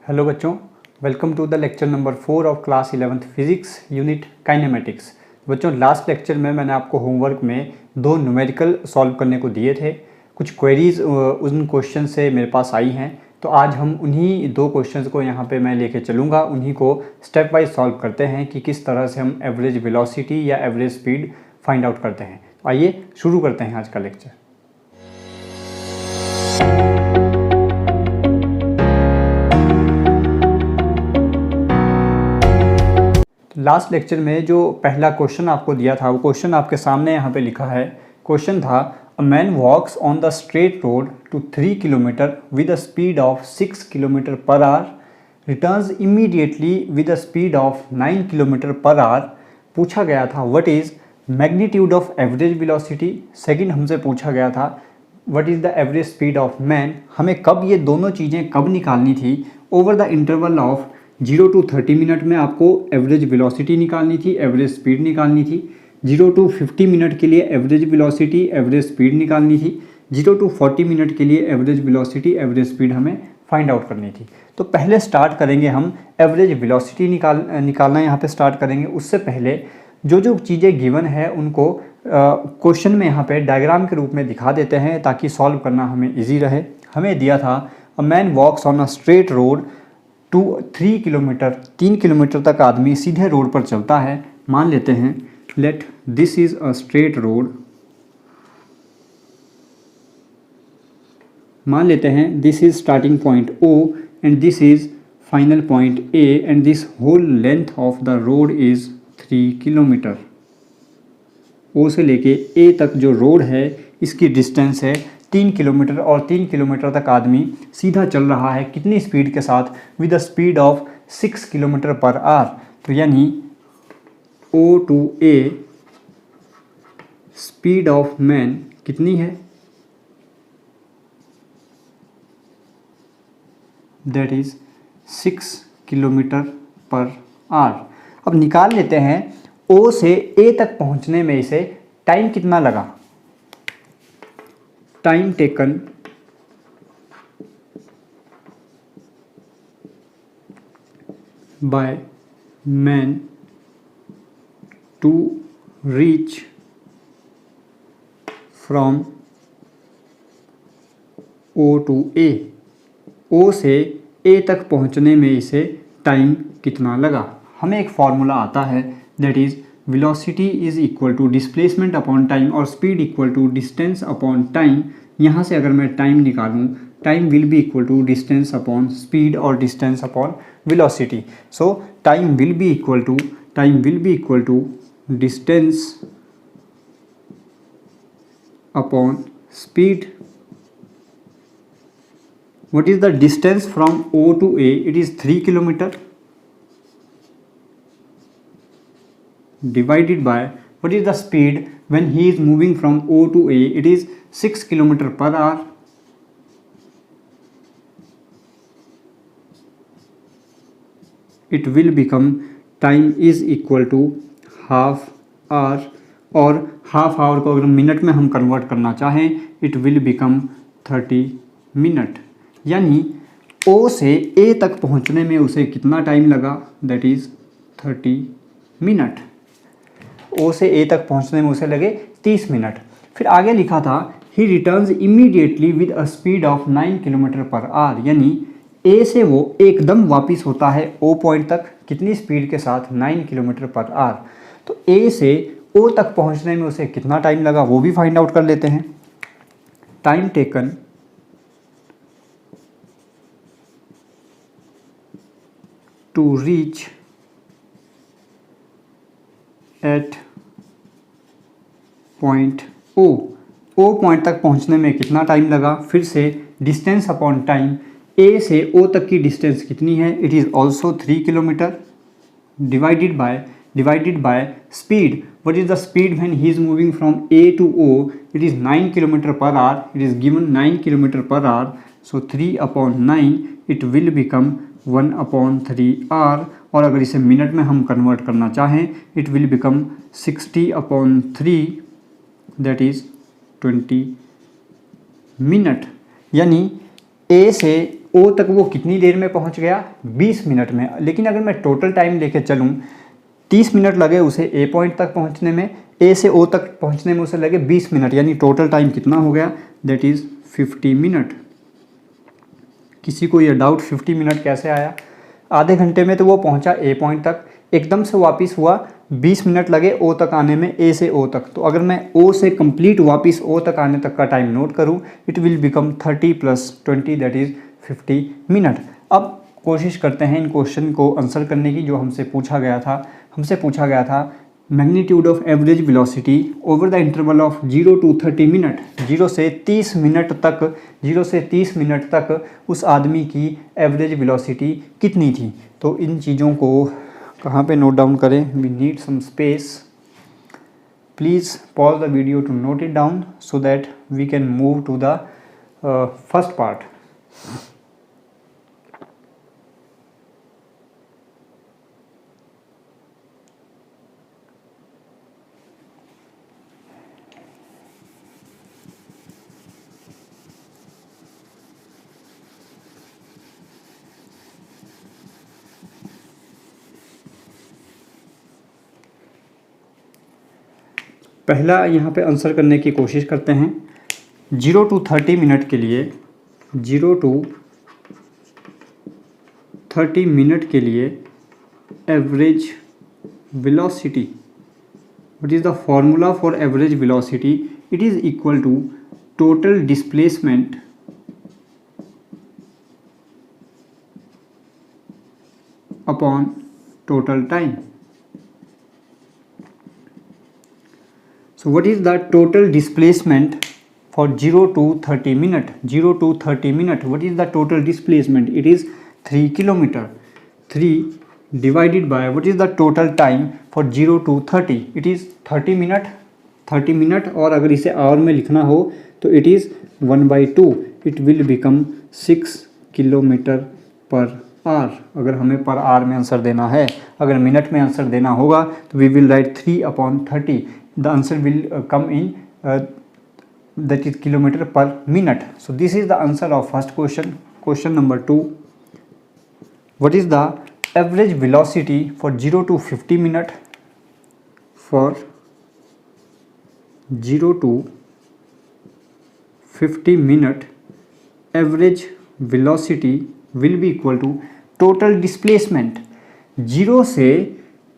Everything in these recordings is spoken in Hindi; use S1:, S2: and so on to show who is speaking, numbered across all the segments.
S1: हेलो बच्चों, welcome to the lecture number 4 of class 11th physics unit kinematics. बच्चों, लास्ट लेक्चर में मैंने आपको होमवर्क में दो न्यूमेरिकल सॉल्व करने को दिए थे। कुछ क्वेरीज उन क्वेश्चन से मेरे पास आई हैं, तो आज हम उन्हीं दो क्वेश्चंस को यहाँ पे मैं लेके चलूँगा। उन्हीं को स्टेप वाइज सॉल्व करते हैं कि किस तरह से हम एवरेज वेलोसिटी या एवरेज स्पीड फाइंड आउट करते हैं। तो आइए शुरू करते हैं आज का लेक्चर। लास्ट लेक्चर में जो पहला क्वेश्चन आपको दिया था वो क्वेश्चन आपके सामने यहाँ पे लिखा है। क्वेश्चन था, a man walks on the straight road to 3 kilometre with a speed of 6 kilometre per hour, returns immediately with a speed of 9 kilometre per hour. पूछा गया था what is magnitude of average velocity. Second हमसे पूछा गया था what is the average speed of man. हमें कब ये दोनों चीज़ें कब निकालनी थी, over the interval of 0 to 30 minute में आपको एवरेज वेलोसिटी निकालनी थी, एवरेज स्पीड निकालनी थी। 0 to 50 मिनट के लिए एवरेज वेलोसिटी, एवरेज स्पीड निकालनी थी। 0 to 40 मिनट के लिए एवरेज वेलोसिटी, एवरेज स्पीड हमें फाइंड आउट करनी थी। तो पहले स्टार्ट करेंगे हम एवरेज वेलोसिटी निकालना यहाँ पे स्टार्ट करेंगे। उससे पहले जो जो चीज़ें गिवन है उनको क्वेश्चन में यहाँ पे डायग्राम के रूप में दिखा देते हैं ताकि सॉल्व करना हमें ईजी रहे। हमें दिया था, a man walks on a straight road to 3 kilometre, 3 kilometre तक आदमी सीधे रोड पर चलता है। मान लेते हैं let this is a straight road. मान लेते हैं this is starting point O and this is final point A and this whole length of the road is 3 kilometre. O से लेके A तक जो रोड है इसकी डिस्टेंस है 3 किलोमीटर और 3 किलोमीटर तक आदमी सीधा चल रहा है। कितनी स्पीड के साथ? With the speed of 6 kilometre per our. तो यानी O to A speed of man कितनी है? That is 6 kilometre per our. अब निकाल लेते हैं O से A तक पहुंचने में इसे टाइम कितना लगा। Time taken by man to reach from O to A। O से A तक पहुंचने में इसे टाइम कितना लगा। हमें एक फॉर्मूला आता है, that is velocity is equal to displacement upon time और speed equal to distance upon time. यहाँ से अगर मैं टाइम निकालूँ, time will be equal to distance upon speed और distance upon velocity. So time will be equal to distance upon speed. What is the distance from O to A? It is 3 kilometer divided by what is the speed when he is moving from O to A? It is 6 kilometer per hour. It will become time is equal to half hour, और हाफ आवर को अगर मिनट में हम कन्वर्ट करना चाहें, it will become 30 मिनट। यानी O से A तक पहुंचने में उसे कितना टाइम लगा? That is 30 minute. O से A तक पहुंचने में उसे लगे 30 मिनट। फिर आगे लिखा था, ही returns immediately with a speed of 9 kilometre per our. यानी A से वो एकदम वापस होता है O पॉइंट तक कितनी स्पीड के साथ? 9 किलोमीटर पर आवर। तो A से O तक पहुंचने में उसे कितना टाइम लगा वो भी फाइंड आउट कर लेते हैं। Time taken to reach at point O। O point तक पहुंचने में कितना टाइम लगा? फिर से डिस्टेंस अपॉन टाइम। A से O तक की डिस्टेंस कितनी है? It is also 3 kilometre divided by speed. What is the speed when he is moving from A to O? It is 9 kilometre per our. It is given 9 kilometre per our. So 3 upon 9 it will become 1 upon 3 hour. और अगर इसे मिनट में हम कन्वर्ट करना चाहें, it will become 60 upon 3 that is 20 minute. यानी A से ओ तक वो कितनी देर में पहुंच गया, 20 मिनट में। लेकिन अगर मैं टोटल टाइम लेके चलूँ, 30 मिनट लगे उसे ए पॉइंट तक पहुंचने में, ए से ओ तक पहुंचने में उसे लगे 20 मिनट, यानी टोटल टाइम कितना हो गया, दैट इज़ 50 मिनट। किसी को ये डाउट 50 मिनट कैसे आया? आधे घंटे में तो वो पहुंचा ए पॉइंट तक, एकदम से वापस हुआ, 20 मिनट लगे ओ तक आने में, ए से ओ तक। तो अगर मैं ओ से कंप्लीट वापस ओ तक आने तक का टाइम नोट करूं, it will become 30 + 20 that is 50 minute. अब कोशिश करते हैं इन क्वेश्चन को आंसर करने की जो हमसे पूछा गया था। Magnitude of average velocity over the interval of 0 to 30 minute, 0 से 30 मिनट तक उस आदमी की एवरेज वेलोसिटी कितनी थी। तो इन चीज़ों को कहाँ पे नोट डाउन करें, we need some space. Please pause the video to note it down so that we can move to the first part. पहला यहाँ पे आंसर करने की कोशिश करते हैं। 0 to 30 मिनट के लिए, 0 to 30 मिनट के लिए average velocity, what is the formula for average velocity? It is equal to total displacement upon total time. So what is the total displacement for 0 to 30 minute? 0 to 30 minute, what is the total displacement? It is 3 kilometer. 3 divided by what is the total time for 0 to 30? It is 30 minute. 30 minute और अगर इसे आवर में लिखना हो तो it is 1/2. It will become 6 kilometer per hour. अगर हमें पर आवर में आंसर देना है, अगर मिनट में आंसर देना होगा तो we will write 3/30. The answer will come in that is kilometer per minute. So this is the answer of first question. Question number 2, what is the average velocity for 0 to 50 minute? For 0 to 50 minute average velocity will be equal to total displacement। 0 से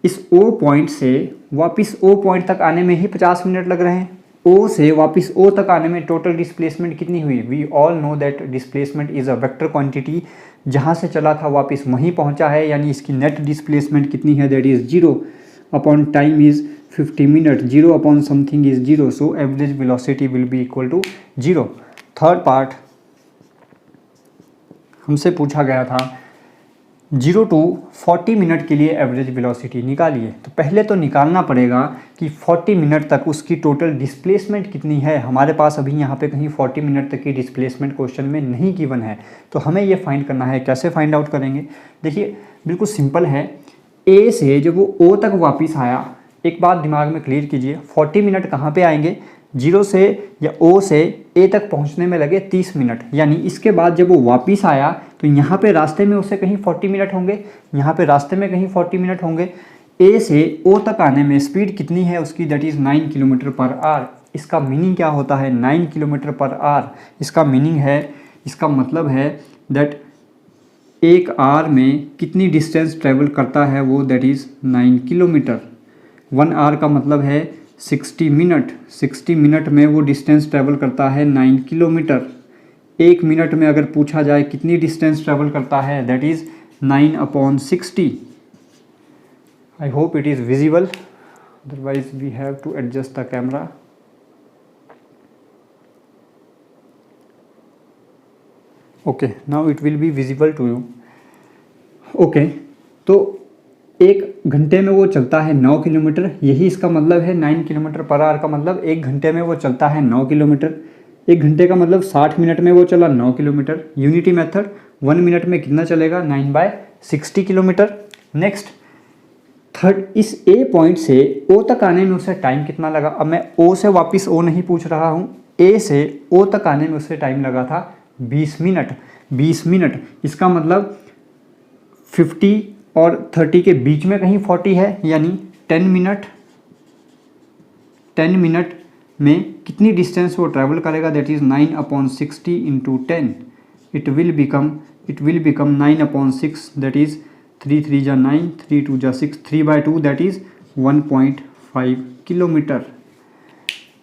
S1: इस O पॉइंट से वापस O पॉइंट तक आने में ही 50 मिनट लग रहे हैं। O से वापस O तक आने में टोटल डिस्प्लेसमेंट कितनी हुई? We all know that displacement is a vector quantity. जहाँ से चला था वापस वहीं पहुँचा है, यानी इसकी नेट डिस्प्लेसमेंट कितनी है? That is 0 upon time is 50 minute. 0 upon something is 0, so average velocity will be equal to 0। Third part हमसे पूछा गया था 0 to 40 मिनट के लिए एवरेज वेलोसिटी निकालिए। तो पहले तो निकालना पड़ेगा कि 40 मिनट तक उसकी टोटल डिस्प्लेसमेंट कितनी है। हमारे पास अभी यहाँ पे कहीं 40 मिनट तक की डिस्प्लेसमेंट क्वेश्चन में नहीं गिवन है, तो हमें ये फाइंड करना है। कैसे फाइंड आउट करेंगे? देखिए बिल्कुल सिंपल है। ए से जब वो ओ तक वापस आया, एक बात दिमाग में क्लियर कीजिए, 40 मिनट कहाँ पे आएंगे? 0 से या ओ से ए तक पहुंचने में लगे 30 मिनट, यानी इसके बाद जब वो वापस आया तो यहाँ पे रास्ते में उसे कहीं 40 मिनट होंगे, यहाँ पे रास्ते में कहीं 40 मिनट होंगे। ए से ओ तक आने में स्पीड कितनी है उसकी? That is 9 kilometre per our. इसका मीनिंग क्या होता है? 9 किलोमीटर पर आवर। इसका मीनिंग है, इसका मतलब है दैट एक आवर में कितनी डिस्टेंस ट्रेवल करता है वो? That is 9 kilometre. 1 आवर का मतलब है 60 मिनट। 60 मिनट में वो डिस्टेंस ट्रेवल करता है 9 किलोमीटर। 1 मिनट में अगर पूछा जाए कितनी डिस्टेंस ट्रेवल करता है? That is 9/60। I hope it is visible, otherwise we have to adjust the camera. Okay, now it will be visible to you. Okay, तो 1 घंटे में वो चलता है 9 किलोमीटर, यही इसका मतलब है। 9 किलोमीटर पर आवर का मतलब 1 घंटे में वो चलता है 9 किलोमीटर। 1 घंटे का मतलब 60 मिनट में वो चला 9 किलोमीटर। यूनिटी मेथड, 1 मिनट में कितना चलेगा? 9/60 किलोमीटर। नेक्स्ट थर्ड, इस ए पॉइंट से ओ तक आने में उसे टाइम कितना लगा? अब मैं ओ से वापस ओ नहीं पूछ रहा हूँ, ए से ओ तक आने में उसे टाइम लगा था 20 मिनट। 20 मिनट, इसका मतलब 50 और 30 के बीच में कहीं 40 है, यानी 10 मिनट में कितनी डिस्टेंस वो ट्रैवल करेगा, that is 9/60 into 10, it will become 9/6, that is 3 3 जा 9, 3 2 जा 6, 3/2 दैट इज़ 1.5 किलोमीटर।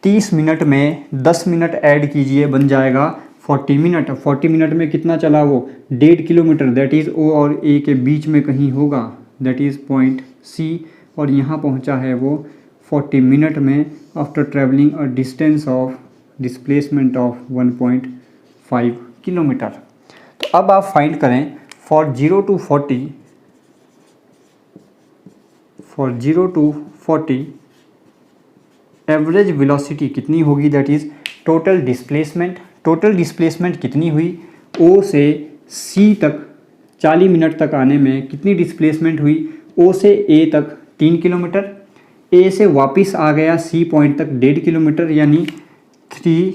S1: 30 मिनट में 10 मिनट ऐड कीजिए, बन जाएगा 40 मिनट। 40 मिनट में कितना चला वो, 1.5 किलोमीटर, दैट इज़ ओ और ए के बीच में कहीं होगा, दैट इज़ पॉइंट सी, और यहाँ पहुँचा है वो 40 मिनट में after travelling a displacement of 1.5 kilometre. तो अब आप फाइंड करें फॉर 0 to 40 एवरेज वेलोसिटी कितनी होगी, दैट इज़ टोटल डिस्प्लेसमेंट कितनी हुई, ओ से सी तक 40 मिनट तक आने में कितनी डिस्प्लेसमेंट हुई, ओ से ए तक 3 किलोमीटर, ए से वापस आ गया सी पॉइंट तक 1.5 किलोमीटर, यानी 3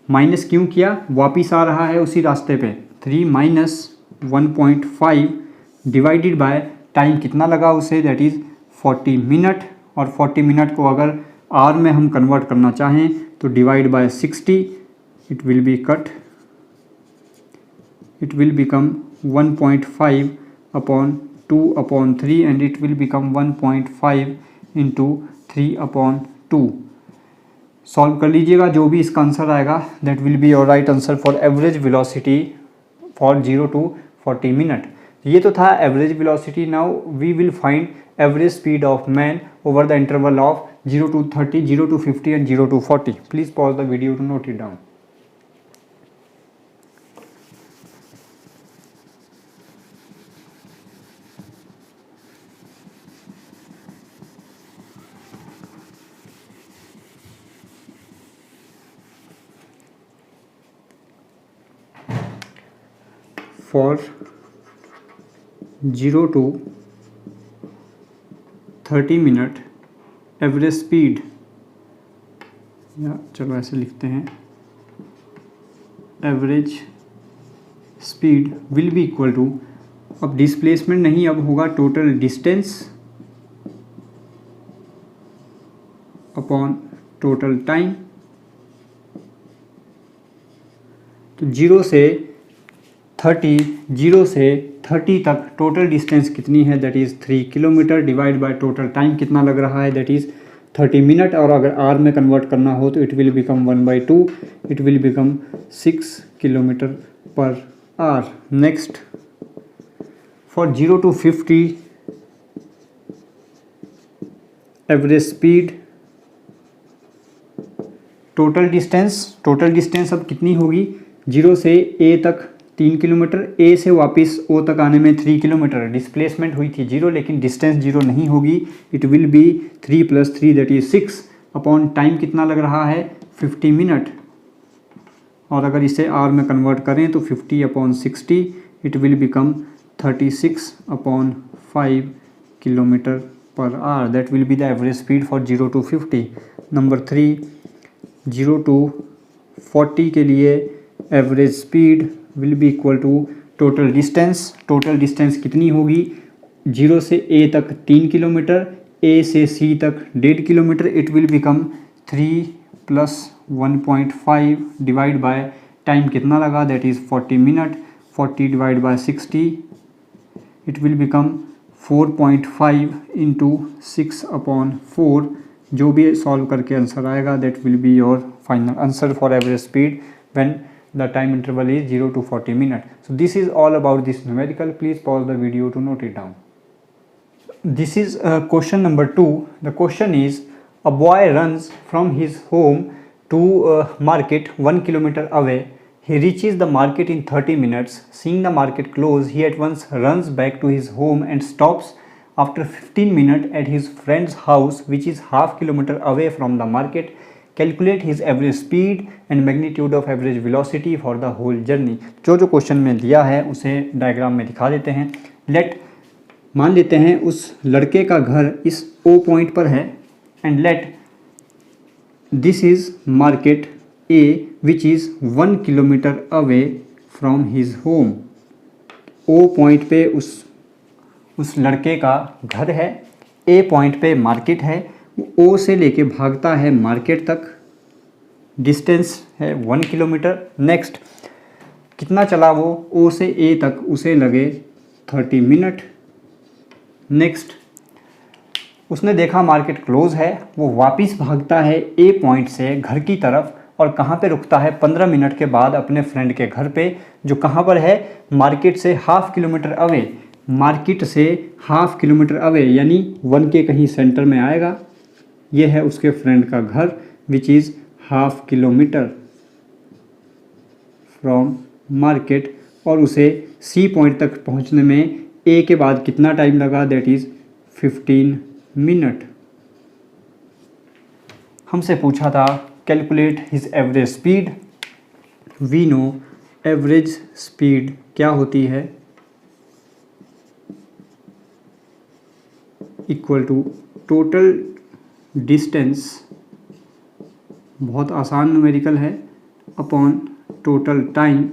S1: माइनस क्यों किया, वापस आ रहा है उसी रास्ते पे, 3 - 1.5 डिवाइडेड बाय टाइम कितना लगा उसे, दैट इज़ 40 मिनट, और 40 मिनट को अगर आर में हम कन्वर्ट करना चाहें तो divide by 60, it will become 1.5 upon 2/3 and it will become 1.5 into 3/2। Solve कर लीजिएगा, जो भी इसका आंसर आएगा that will be your right answer for average velocity for 0 to 40 minute. ये तो था average velocity. Now we will find average speed of man over the interval of 0 to 30, 0 to 50 and 0 to 40. Please pause the video to note it down. For 0 to 30 minute average speed, या चलो ऐसे लिखते हैं, average speed will be equal to, अब डिस्प्लेसमेंट नहीं, अब होगा total distance upon total time. तो 0 से 30 तक टोटल डिस्टेंस कितनी है, that is 3 kilometre, divide by total time कितना लग रहा है, दैट इज़ 30 मिनट, और अगर आर में कन्वर्ट करना हो तो it will become 1/2, it will become 6 kilometre per our. Next for 0 to 50 average speed, total distance अब कितनी होगी, 0 से ए तक 3 किलोमीटर, ए से वापस ओ तक आने में 3 किलोमीटर, डिस्प्लेसमेंट हुई थी 0 लेकिन डिस्टेंस 0 नहीं होगी, it will B 3 + 3 that is 6 upon time कितना लग रहा है 50 मिनट, और अगर इसे आर में कन्वर्ट करें तो 50/60 it will become 36/5 kilometre per hour, that will be the average speed for 0 to 50। Number 3 0 to 40 के लिए average speed will be equal to total distance कितनी होगी, 0 से ए तक 3 किलोमीटर, ए से सी तक 1.5 kilometre, it will become 3 + 1.5 divide by time कितना लगा, that is 40 minute, 40 divide by 60 it will become 4.5 into 6/4। जो भी सॉल्व करके आंसर आएगा that will be your final answer for average speed when the time interval is 0 to 40 minutes. So this is all about this numerical. Please pause the video to note it down. This is question number 2. The question is, a boy runs from his home to market 1 kilometer away. He reaches the market in 30 minutes. Seeing the market close, he at once runs back to his home and stops after 15 minutes at his friend's house, which is half kilometer away from the market. Calculate his average speed and magnitude of average velocity for the whole journey. जो क्वेश्चन में दिया है उसे डायग्राम में दिखा देते हैं। मान लेते हैं उस लड़के का घर इस ओ पॉइंट पर है and let this is market A which is 1 kilometer away from his home. O point पे उस लड़के का घर है, A पॉइंट पे मार्केट है, O से लेके भागता है मार्केट तक, डिस्टेंस है 1 किलोमीटर। नेक्स्ट कितना चला वो, O से A तक उसे लगे 30 मिनट। नेक्स्ट उसने देखा मार्केट क्लोज है, वो वापस भागता है A पॉइंट से घर की तरफ और कहाँ पे रुकता है 15 मिनट के बाद अपने फ्रेंड के घर पे, जो कहाँ पर है, मार्केट से हाफ किलोमीटर अवे। मार्केट से हाफ किलोमीटर अवे यानी 1 के कहीं सेंटर में आएगा। ये है उसके फ्रेंड का घर which is half kilometre from market, और उसे C पॉइंट तक पहुंचने में A के बाद कितना टाइम लगा, दैट इज़ 15 मिनट। हमसे पूछा था calculate his average speed. We know average speed क्या होती है, इक्वल टू टोटल डिस्टेंस, बहुत आसान न्यूमेरिकल है, अपॉन टोटल टाइम।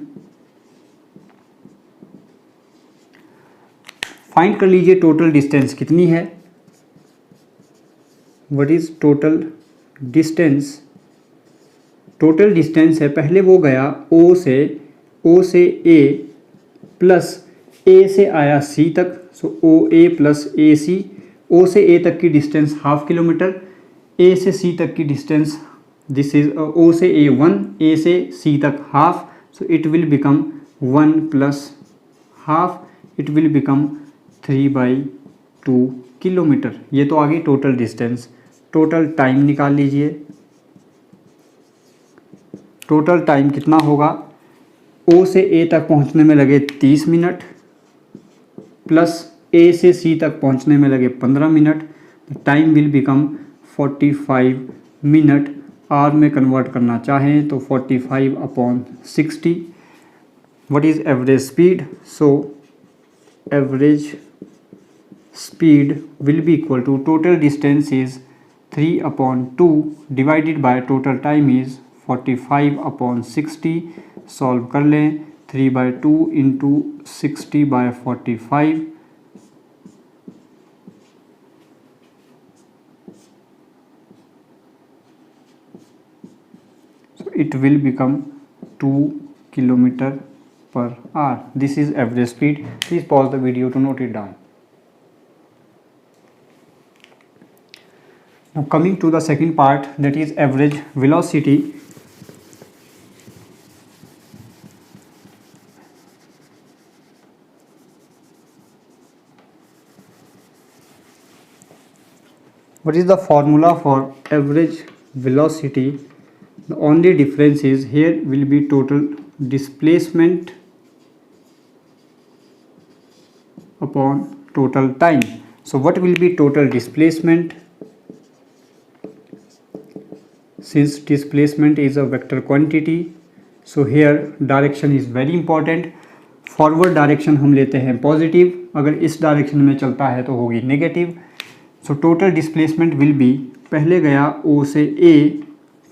S1: फाइंड कर लीजिए टोटल डिस्टेंस कितनी है, what is total distance. Total distance है, पहले वो गया O से A प्लस A से आया C तक, सो OA प्लस AC। O से A तक की डिस्टेंस हाफ किलोमीटर, A से C तक की डिस्टेंस, दिस इज O से A1, A से C तक half, so it will become 1 plus half, it will become 3/2 kilometre. ये तो आ गई टोटल डिस्टेंस। टोटल टाइम निकाल लीजिए, टोटल टाइम कितना होगा, O से A तक पहुंचने में लगे 30 मिनट प्लस A से C तक पहुंचने में लगे 15 minute, time will become 45 minute. Hour में कन्वर्ट करना चाहें तो 45/60। What is average speed, so average speed will be equal to total distance is 3/2 divided by total time is 45/60। Solve कर लें, 3/2 into 60/45, so it will become 2 kilometer per hour. This is average speed. Please pause the video to note it down. Now coming to the second part, that is average velocity. What is the formula for average velocity? The only difference is here will be total displacement upon total time. So what will be total displacement? Since displacement is a vector quantity, so here direction is very important. Forward direction हम लेते हैं पॉजिटिव, अगर इस डायरेक्शन में चलता है तो होगी negative. So total displacement will be, पहले गया O से A,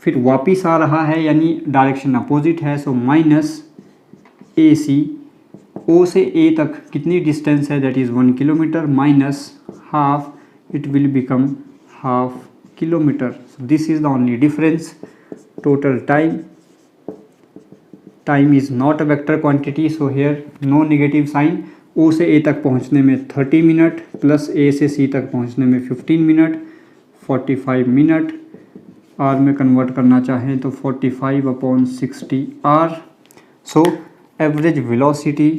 S1: फिर वापिस आ रहा है यानी डायरेक्शन अपोजिट है, सो माइनस AC। O से A तक कितनी डिस्टेंस है, that is 1 kilometre, minus half, it will become half kilometre. So this is the only difference. Total time is not a vector quantity, so here no negative sign. O से A तक पहुंचने में 30 मिनट प्लस A से C तक पहुंचने में 15 मिनट, 45 मिनट। आर में कन्वर्ट करना चाहें तो 45/60 hour. So average velocity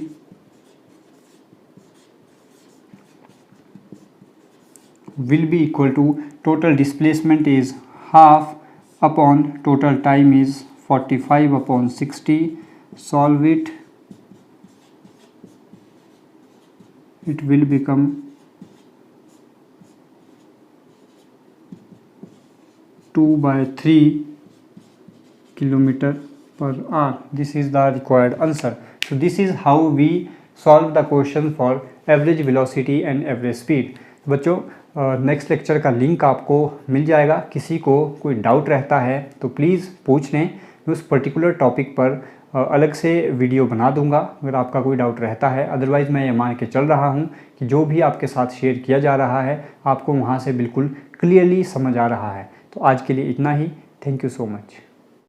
S1: will be equal to total displacement is half upon total time is 45/60. Solve it, it will become 2/3 kilometer per hour. This is the required answer. So this is how we solve the question for average velocity and average speed. बच्चों नेक्स्ट लेक्चर का लिंक आपको मिल जाएगा। किसी को कोई डाउट रहता है तो प्लीज़ पूछ लें। मैं उस पर्टिकुलर टॉपिक पर अलग से वीडियो बना दूंगा अगर आपका कोई डाउट रहता है। अदरवाइज़ मैं ये मान के चल रहा हूँ कि जो भी आपके साथ शेयर किया जा रहा है आपको वहाँ से बिल्कुल क्लियरली समझ आ रहा है। तो आज के लिए इतना ही। Thank you so much.